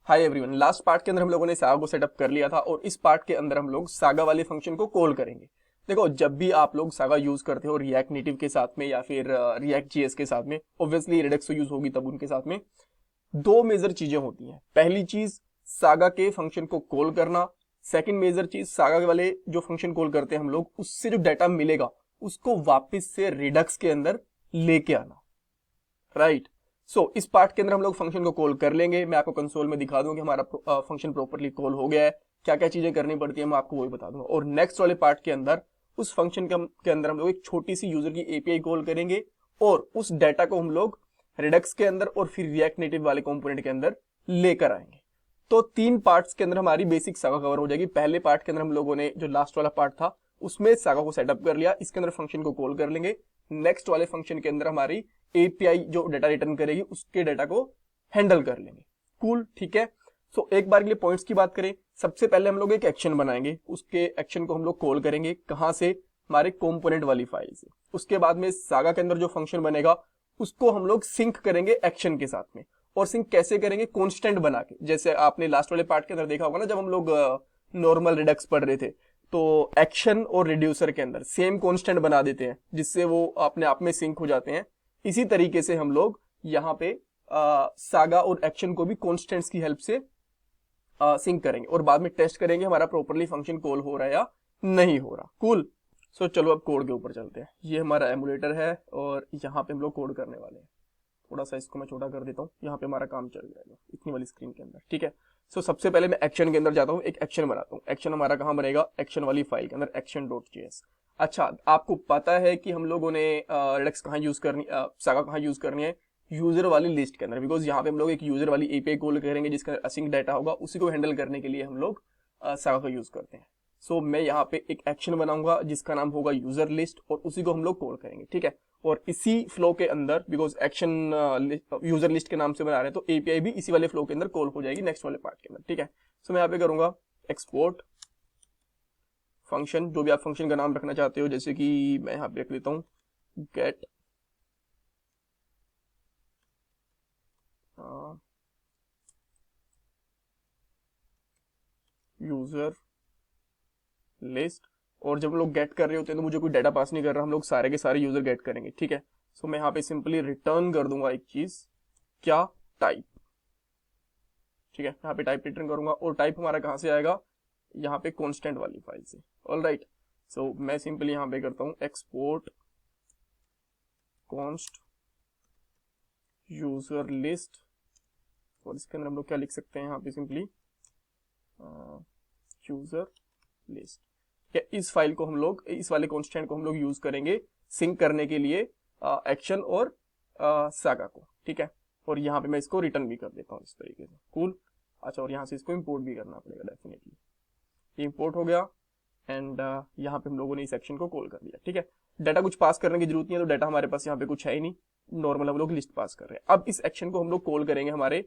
Hi everyone, last part के अंदर हम लोगों ने सागा को सेटअप कर लिया था और इस पार्ट के अंदर हम लोग सागा वाले फंक्शन को कॉल करेंगे। देखो, जब भी आप लोग सागा यूज करते हो रिएक्ट नेटिव के साथ में या फिर रिएक्ट जेएस के साथ में, ऑब्वियसली रेडक्स तो यूज होगी तब उनके साथ में दो मेजर चीजें होती हैं। पहली चीज सागा के फंक्शन को कॉल करना, सेकंड मेजर चीज सागा वाले जो फंक्शन कॉल करते हैं हम लोग, उससे जो डाटा मिलेगा उसको वापस से रिडक्स के अंदर लेके आना। राइट। सो इस पार्ट के अंदर हम लोग फंक्शन को कॉल कर लेंगे। मैं आपको कंसोल में दिखा दूंगा कि हमारा फंक्शन प्रॉपरली कॉल हो गया है, क्या क्या चीजें करनी पड़ती है मैं आपको वही बता दूंगा। और नेक्स्ट वाले पार्ट के अंदर उस फंक्शन के अंदर हम लोग एक छोटी सी यूजर की एपीआई कॉल करेंगे और उस डाटा को हम लोग रिडक्स के अंदर और फिर रिएक्ट नेटिव वाले कंपोनेंट के अंदर लेकर आएंगे। तो तीन पार्ट्स के अंदर हमारी बेसिक सागा कवर हो जाएगी। पहले पार्ट के अंदर हम लोगों ने जो लास्ट वाला पार्ट था उसमें सागा को सेटअप कर लिया, इसके अंदर फंक्शन को कॉल कर लेंगे। नेक्स्ट वाले फंक्शन के अंदर हमारी एपीआई जो डाटा रिटर्न करेगी उसके डाटा को हैंडल कर लेंगे। कूल, ठीक है। सो एक बार के लिए पॉइंट्स की बात करें, सबसे पहले हम लोग एक एक्शन बनाएंगे, उसके एक्शन को हम लोग कॉल करेंगे कहां से, हमारे कंपोनेंट वाली फाइल से। उसके बाद में सागा के अंदर जो फंक्शन बनेगा उसको हम लोग सिंक करेंगे एक्शन के साथ में। और सिंक कैसे करेंगे, कॉन्स्टेंट बना के, जैसे आपने लास्ट वाले पार्ट के अंदर देखा होगा ना, जब हम लोग नॉर्मल रिडक्स पढ़ रहे थे तो एक्शन और रिड्यूसर के अंदर सेम कॉन्स्टेंट बना देते हैं जिससे वो अपने आप में सिंक हो जाते हैं। इसी तरीके से हम लोग यहाँ पे सागा और एक्शन को भी कॉन्स्टेंट्स की हेल्प से सिंक करेंगे और बाद में टेस्ट करेंगे हमारा प्रॉपरली फंक्शन कॉल हो रहा है या नहीं हो रहा। कूल। सो चलो अब कोड के ऊपर चलते हैं। ये हमारा एमुलेटर है और यहाँ पे हम लोग कोड करने वाले हैं। थोड़ा सा इसको मैं छोटा कर देता हूँ, यहाँ पे हमारा काम चल जाएगा इतनी वाली स्क्रीन के अंदर, ठीक है। सो सबसे पहले मैं एक्शन के अंदर जाता हूँ, एक एक्शन बनाता हूँ। एक्शन हमारा कहाँ बनेगा, एक्शन वाली फाइल के अंदर, action.js। अच्छा, आपको पता है कि हम लोगों ने रेडक्स कहाँ यूज करनी, सागा कहाँ यूज करनी है, यूजर वाली लिस्ट के अंदर, बिकॉज यहाँ पे हम लोग एक यूजर वाली एपीआई कॉल करेंगे जिसके अंदर असिंक डाटा होगा, उसी को हैंडल करने के लिए हम लोग सागा का यूज करते हैं। सो मैं यहाँ पे एक एक्शन बनाऊंगा जिसका नाम होगा यूजर लिस्ट और उसी को हम लोग कॉल करेंगे, ठीक है। और इसी फ्लो के अंदर, बिकॉज एक्शन यूजर लिस्ट के नाम से बना रहे हैं तो एपीआई भी इसी वाले फ्लो के अंदर कॉल हो जाएगी नेक्स्ट वाले पार्ट के अंदर, ठीक है। सो मैं यहाँ पे करूंगा एक्सपोर्ट फंक्शन, जो भी आप फंक्शन का नाम रखना चाहते हो, जैसे कि मैं यहाँ पे रख लेता हूँ गेट यूजर लिस्ट। और जब हम लोग गेट कर रहे होते हैं तो मुझे कोई डाटा पास नहीं कर रहा, हम लोग सारे के सारे यूजर गेट करेंगे, ठीक है। सो मैं यहाँ पे सिंपली रिटर्न कर दूंगा एक चीज, क्या, टाइप, ठीक है। यहाँ पे टाइप रिटर्न करूंगा और टाइप हमारा कहाँ से आएगा, यहाँ पे कॉन्स्टेंट वाली फाइल से। All right. सो मैं सिंपली यहाँ पे करता हूँ एक्सपोर्ट कॉन्स्ट यूजर लिस्ट और इसके अंदर हम लोग क्या लिख सकते हैं यहाँ पे, सिंपली यूजर लिस्ट। इस फाइल को हम लोग, इस वाले कॉन्स्टेंट को हम लोग यूज करेंगे सिंक करने के लिए एक्शन और सागा को, ठीक है। और यहाँ पे मैं इसको रिटर्न भी कर देता हूँ इस तरीके से। कूल। अच्छा, और यहाँ से इसको इंपोर्ट भी करना पड़ेगा डेफिनेटली। ये इंपोर्ट हो गया एंड यहाँ पे हम लोगों ने इस एक्शन को कॉल कर दिया, ठीक है। डाटा कुछ पास करने की जरूरत नहीं है, तो डाटा हमारे पास यहाँ पे कुछ है ही नहीं, नॉर्मल हम लोग लिस्ट पास कर रहे हैं। अब इस एक्शन को हम लोग कॉल करेंगे हमारे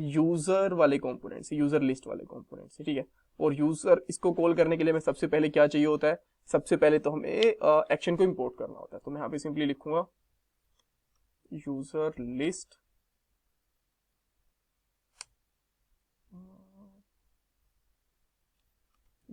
यूजर वाले कंपोनेंट से, यूजर लिस्ट वाले कंपोनेंट से, ठीक है। और यूजर इसको कॉल करने के लिए हमें सबसे पहले क्या चाहिए होता है, सबसे पहले तो हमें एक्शन को इंपोर्ट करना होता है। तो मैं यहाँ पे सिंपली लिखूंगा user list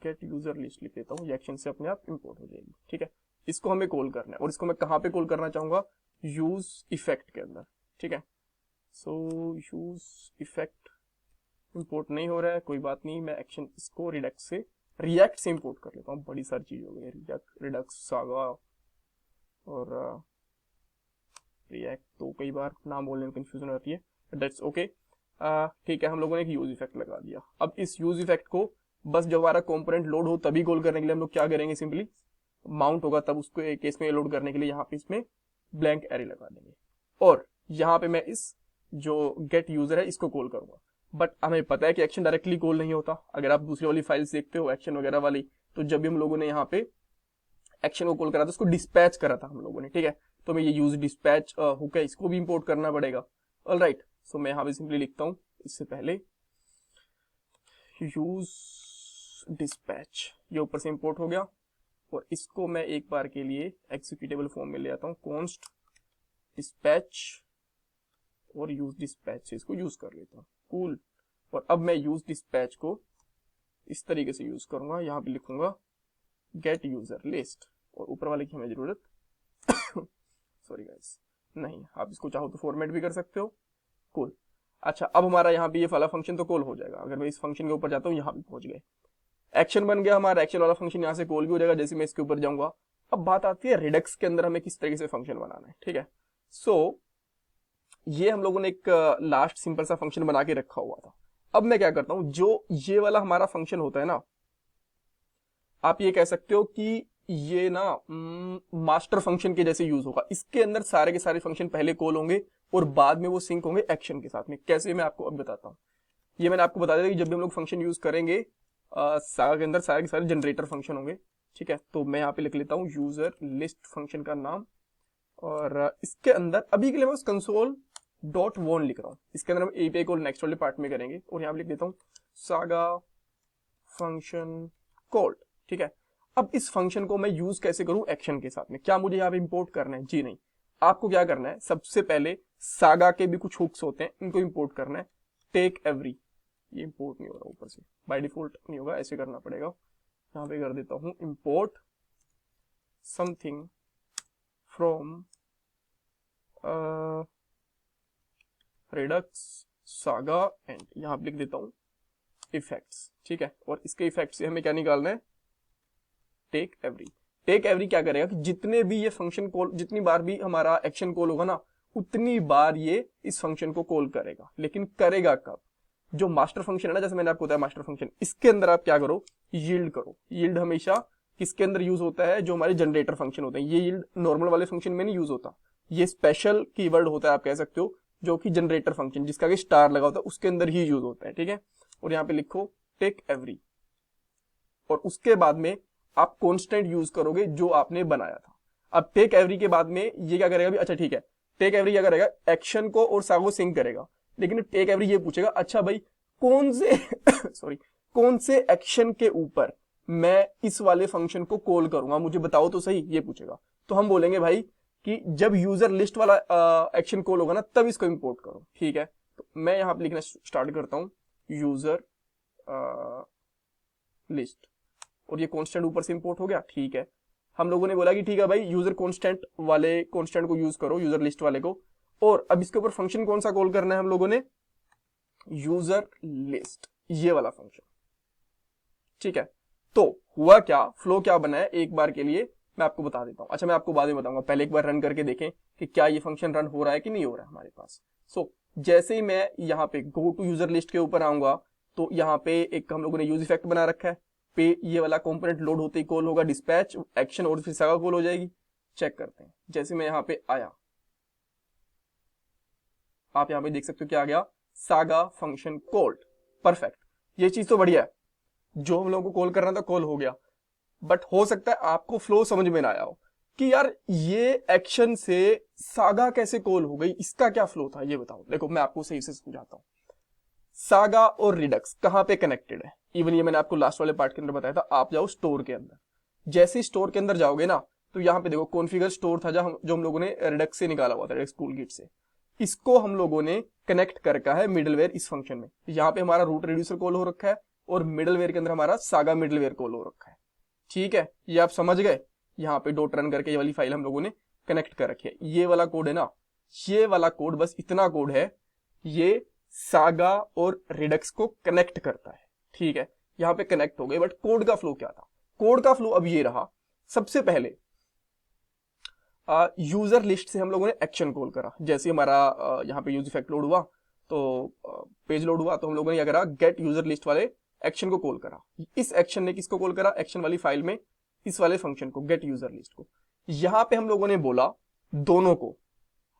gate user list लिख देता हूँ, ये एक्शन से अपने आप इंपोर्ट हो जाएगी, ठीक है। इसको हमें कॉल करना है और इसको मैं कहाँ पे कॉल करना चाहूंगा, यूज इफेक्ट के अंदर, ठीक है। सो यूज इफेक्ट इंपोर्ट नहीं हो रहा है, कोई बात नहीं, मैं एक्शन इसको रिएक्ट से इंपोर्ट कर लेता हूँ। बड़ी सारी चीज हो गई, रिडक्स, सागा और रिएक्ट, तो कई बार नाम बोलने में कंफ्यूजन आती है, दैट्स ओके। ठीक है, हम लोगों ने एक यूज इफेक्ट लगा दिया। अब इस यूज इफेक्ट को बस जब हमारा कंपोनेंट लोड हो तभी कॉल करने के लिए हम लोग क्या करेंगे, सिंपली माउंट होगा तब उसको एक केस में लोड करने के लिए यहाँ पे इसमें ब्लैंक एरे लगा देंगे और यहाँ पे मैं इस जो गेट यूजर है इसको कॉल करूंगा। बट हमें पता है कि एक्शन डायरेक्टली कॉल नहीं होता। अगर आप दूसरी वाली फाइल्स देखते हो एक्शन वगैरह वाली, तो जब भी हम लोगों ने यहाँ पे एक्शन को कॉल करा था उसको डिस्पैच करा था हम लोगों ने, ठीक है। तो मैं ये यूज डिस्पैच हुक है, इसको भी इंपोर्ट करना पड़ेगा। All right. सो मैं यहाँ पे सिंपली लिखता हूँ इससे पहले यूज डिस्पैच, ये ऊपर से इंपोर्ट हो गया और इसको मैं एक बार के लिए एग्जीक्यूटेबल फॉर्म में ले आता हूँ, कॉन्स्ट डिस्पैच और यूज डिस्पैच से इसको यूज कर लेता हूँ। कूल। और अब मैं यूज डिस्पैच को इस तरीके से यूज करूंगा, यहाँ पे लिखूंगा गेट यूजर लिस्ट, और ऊपर वाले की हमें जरूरत सॉरी गाइस नहीं, आप इसको चाहो तो फॉर्मेट भी कर सकते हो। कूल। अच्छा, अब हमारा यहाँ पे ये वाला फंक्शन तो कॉल हो जाएगा। अगर मैं इस फंक्शन के ऊपर जाता हूँ, यहाँ पे पहुंच गए, एक्शन बन गया हमारा, एक्शन वाला फंक्शन यहाँ से कॉल भी हो जाएगा जैसे मैं इसके ऊपर जाऊंगा। अब बात आती है रिडक्स के अंदर हमें किस तरीके से फंक्शन बनाना है, ठीक है। सो ये हम लोगों ने एक लास्ट सिंपल सा फंक्शन बना के रखा हुआ था। अब मैं क्या करता हूं, जो ये वाला हमारा फंक्शन होता है ना, आप ये कह सकते हो कि ये ना मास्टर फंक्शन के जैसे यूज होगा। इसके अंदर सारे के सारे फंक्शन पहले कॉल होंगे और बाद में वो सिंक होंगे एक्शन के साथ में। कैसे, मैं आपको अब बताता हूँ। ये मैंने आपको बता दिया कि जब भी हम लोग फंक्शन यूज करेंगे सागा के अंदर सारे के सारे जनरेटर फंक्शन होंगे, ठीक है। तो मैं यहाँ पे लिख लेता हूँ यूजर लिस्ट फंक्शन का नाम, और इसके अंदर अभी के लिए मैं कंसोल डॉट वॉन लिख रहा हूँ। इसके अंदर हम एपीआई कॉल नेक्स्ट वाले पार्ट में करेंगे, और यहाँ पे लिख देता हूँ सागा फंक्शन कॉल्ड, ठीक है। अब इस फंक्शन को मैं यूज कैसे करूं एक्शन के साथ में, क्या मुझे यहाँ पे इंपोर्ट करना है? जी नहीं, आपको क्या करना है, सबसे पहले सागा के भी कुछ हुक्स होते हैं, इनको इंपोर्ट करना है। टेक एवरी, ये इंपोर्ट नहीं हो रहा ऊपर से, बाय डिफॉल्ट नहीं होगा, ऐसे करना पड़ेगा। यहाँ पे कर देता हूं import something from Redux saga and यहाँ पे लिख देता हूं इफेक्ट्स, ठीक है। और इसके इफेक्ट से हमें क्या निकालना है, टेक एवरी। टेक एवरी क्या करेगा कि जितने भी ये फंक्शन कॉल, जितनी बार भी हमारा एक्शन कॉल होगा ना, उतनी बार ये इस फंक्शन को कॉल करेगा। लेकिन करेगा कब, जो मास्टर फंक्शन है ना, जैसे मैंने आपको बताया मास्टर फंक्शन, इसके अंदर आप क्या करो, यील्ड करो। यील्ड हमेशा किसके अंदर यूज होता है, जो हमारे जनरेटर फंक्शन होते हैं। ये यील्ड नॉर्मल वाले फंक्शन में नहीं यूज होता, ये स्पेशल कीवर्ड होता है आप कह सकते हो, जो कि जनरेटर फंक्शन जिसका कि स्टार लगा होता है उसके अंदर ही यूज होता है, ठीक है। और यहाँ पे लिखो टेक एवरी, और उसके बाद में आप कांस्टेंट यूज करोगे जो आपने बनाया था। अब टेक एवरी के बाद में ये क्या करेगा भी, अच्छा ठीक है, टेक एवरी क्या करेगा, एक्शन को और सागो सिंक करेगा। लेकिन टेक एवरी ये पूछेगा, अच्छा भाई कौन से सॉरी कौन से एक्शन के ऊपर मैं इस वाले फंक्शन को कॉल करूंगा, मुझे बताओ तो सही, ये पूछेगा। तो हम बोलेंगे भाई कि जब यूजर लिस्ट वाला एक्शन कॉल होगा ना, तब इसको इंपोर्ट करो, ठीक है। तो मैं यहां पे लिखना स्टार्ट करता हूं यूजर लिस्ट, और ये कांस्टेंट ऊपर से इंपोर्ट हो गया, ठीक है। हम लोगों ने बोला कि ठीक है भाई यूजर कांस्टेंट वाले कांस्टेंट को यूज करो, यूजर लिस्ट वाले को। और अब इसके ऊपर फंक्शन कौन सा कॉल करना है हम लोगों ने, यूजर लिस्ट, ये वाला फंक्शन, ठीक है। तो हुआ क्या, फ्लो क्या बना है, एक बार के लिए मैं आपको बता देता हूं। अच्छा, मैं आपको बाद में बताऊंगा, पहले एक बार रन करके देखें कि क्या ये फंक्शन रन हो रहा है कि नहीं हो रहा है हमारे पास। सो जैसे ही मैं यहाँ पे गो टू यूजर लिस्ट के ऊपर आऊंगा, तो यहाँ पे एक हम लोगों ने यूज इफेक्ट बना रखा है, पे ये वाला कंपोनेंट लोड होते ही कॉल होगा डिस्पैच एक्शन, और फिर सागा कॉल हो जाएगी। चेक करते हैं, जैसे मैं यहाँ पे आया, आप यहाँ पे देख सकते हो क्या आ गया, सागा फंक्शन कॉल्ड, परफेक्ट। ये चीज तो बढ़िया है, जो हम लोगों को कॉल करना था कॉल हो गया। बट हो सकता है आपको फ्लो समझ में ना आया हो कि यार ये एक्शन से सागा कैसे कॉल हो गई, इसका क्या फ्लो था, ये बताओ। देखो मैं आपको सही से समझाता हूं। सागा और रिडक्स कहां पे कनेक्टेड है, इवन ये मैंने आपको लास्ट वाले पार्ट के अंदर बताया था। आप जाओ स्टोर के अंदर, जैसे स्टोर के अंदर जाओगे ना, तो यहाँ पे देखो कॉन्फ़िगर स्टोर था जो हम लोगों ने रिडक्स से निकाला हुआ था, रिडक्स टूल किट से। इसको हम लोगों ने कनेक्ट कर रखा है मिडलवेयर इस फंक्शन में। यहाँ पे हमारा रूट रिड्यूसर कॉल हो रखा है, और मिडलवेयर के अंदर हमारा सागा मिडलवेयर कॉल हो रखा है, ठीक है। ये आप समझ गए, यहाँ पे डॉट रन करके ये वाली फाइल हम लोगों ने कनेक्ट कर रखी है। ये वाला कोड है ना, ये वाला कोड, बस इतना कोड है, ये सागा और रिडक्स को कनेक्ट करता है, ठीक है। यहाँ पे कनेक्ट हो गए, बट कोड का फ्लो क्या था, कोड का फ्लो अब ये रहा। सबसे पहले यूजर लिस्ट से हम लोगों ने एक्शन कॉल करा। जैसे हमारा यहाँ पे यूज इफेक्ट लोड हुआ, तो पेज लोड हुआ, तो हम लोगों ने क्या करा, गेट यूजर लिस्ट वाले एक्शन को कॉल करा। इस एक्शन ने किसको कॉल करा, एक्शन वाली फाइल में इस वाले फंक्शन को, गेट यूजर लिस्ट को। यहां पे हम लोगों ने बोला दोनों को,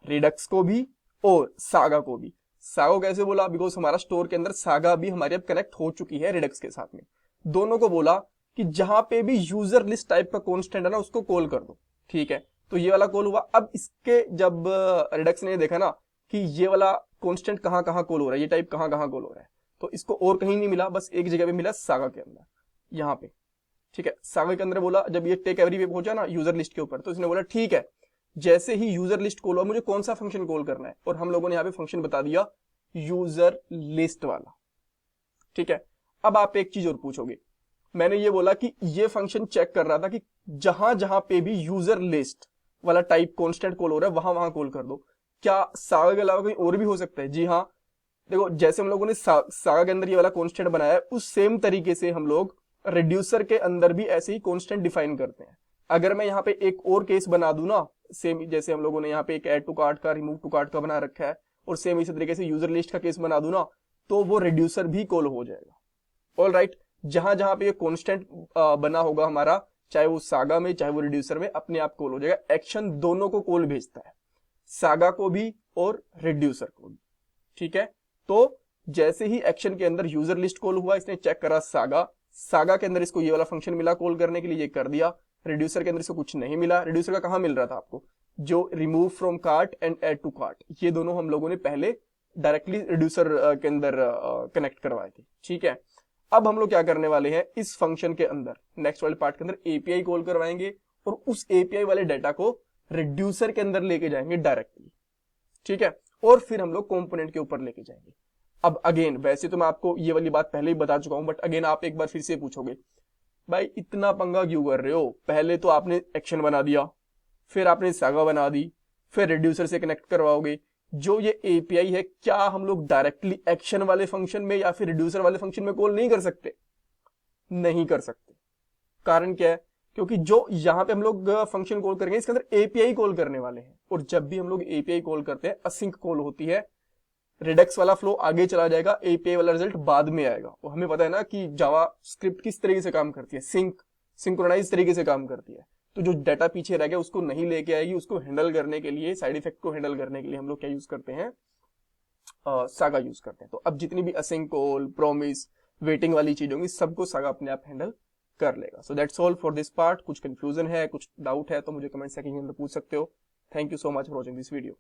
रिडक्स को भी और सागा को भी। सागा कैसे बोला, बिकॉज हमारा स्टोर के अंदर सागा भी हमारी अब कनेक्ट हो चुकी है रिडक्स के साथ में। दोनों को बोला कि जहां पे भी यूजर लिस्ट टाइप का कॉन्स्टेंट है ना, उसको कॉल कर दो, ठीक है। तो ये वाला कॉल हुआ। अब इसके जब रिडक्स ने देखा ना कि ये वाला कॉन्स्टेंट कहां कहां कॉल हो रहा है, ये टाइप कहां कहां कॉल हो रहा है, तो इसको और कहीं नहीं मिला, बस एक जगह पे मिला, सागा के अंदर, यहाँ पे, ठीक है। सागा के अंदर बोला, जब ये टेक एवरी पे पहुंचा ना यूजर लिस्ट के ऊपर, तो इसने बोला ठीक है, जैसे ही यूजर लिस्ट कॉल हुआ मुझे कौन सा फंक्शन कॉल करना है, और हम लोगों ने यहाँ पे फंक्शन बता दिया यूजर लिस्ट वाला। ठीक है, अब आप एक चीज और पूछोगे, मैंने ये बोला कि ये फंक्शन चेक कर रहा था कि जहां जहां पे भी यूजर लिस्ट वाला टाइप कॉन्स्टेंट कॉल हो रहा है वहां वहां कॉल कर दो। क्या सागा के अलावा कहीं और भी हो सकता है? जी हाँ, देखो जैसे हम लोगों ने सागा के अंदर ये वाला कॉन्स्टेंट बनाया है, उस सेम तरीके से हम लोग रिड्यूसर के अंदर भी ऐसे ही कॉन्स्टेंट डिफाइन करते हैं। अगर मैं यहाँ पे एक और केस बना दूं ना, सेम जैसे हम लोगों ने यहाँ पे एक ऐड टू कार्ट का, रिमूव टू कार्ट का बना रखा है, और सेम इसी तरीके से यूजर लिस्ट का केस बना दूं ना, तो वो रिड्यूसर भी कॉल हो जाएगा। ऑल राइट, जहां जहां पे ये कॉन्स्टेंट बना होगा हमारा, चाहे वो सागा में चाहे वो रिड्यूसर में, अपने आप कॉल हो जाएगा। एक्शन दोनों को कॉल भेजता है, सागा को भी और रिड्यूसर को भी। ठीक है, तो जैसे ही एक्शन के अंदर यूजर लिस्ट कॉल हुआ, इसने चेक करा सागा के अंदर इसको ये वाला फंक्शन मिला कॉल करने के लिए, ये कर दिया। रिड्यूसर के अंदर इसको कुछ नहीं मिला। रिड्यूसर का कहां मिल रहा था आपको? जो remove from cart and add to cart, ये दोनों हम लोगों ने पहले डायरेक्टली रिड्यूसर के अंदर कनेक्ट करवाए थे। ठीक है, अब हम लोग क्या करने वाले हैं, इस फंक्शन के अंदर नेक्स्ट वाले पार्ट के अंदर एपीआई कॉल करवाएंगे, और उस एपीआई वाले डाटा को रिड्यूसर के अंदर लेके जाएंगे डायरेक्टली। ठीक है, और फिर हम लोग कंपोनेंट के ऊपर लेके जाएंगे। अब अगेन, वैसे तो मैं आपको ये वाली बात पहले ही बता चुका हूं, बट अगेन आप एक बार फिर से पूछोगे, भाई इतना पंगा क्यों कर रहे हो? पहले तो आपने एक्शन बना दिया, फिर आपने सागा बना दी, फिर रिड्यूसर से कनेक्ट करवाओगे। जो ये एपीआई है, क्या हम लोग डायरेक्टली एक्शन वाले फंक्शन में या फिर रिड्यूसर वाले फंक्शन में कॉल नहीं कर सकते? नहीं कर सकते। कारण क्या है? क्योंकि जो यहां पे हम लोग फंक्शन कॉल करेंगे, इसके अंदर एपीआई कॉल करने वाले हैं, और जब भी हम लोग एपीआई कॉल करते हैं, असिंक कॉल होती है। रिडक्स वाला फ्लो आगे चला जाएगा, एपीआई वाला रिजल्ट बाद में आएगा। और हमें पता है ना कि जावा स्क्रिप्ट किस तरीके से काम करती है, सिंक्रोनाइज तरीके से काम करती है। तो जो डाटा पीछे रह गया उसको नहीं लेके आएगी, उसको हैंडल करने के लिए, साइड इफेक्ट को हैंडल करने के लिए हम लोग क्या यूज करते हैं? सागा यूज करते हैं। तो अब जितनी भी असिंक कॉल, प्रॉमिस, वेटिंग वाली चीज होंगी, सबको सागा अपने आप हैंडल कर लेगा। So that's all for this part. कुछ कंफ्यूजन है, कुछ डाउट है तो मुझे कमेंट सेक्शन में पूछ सकते हो। Thank you so much for watching this video.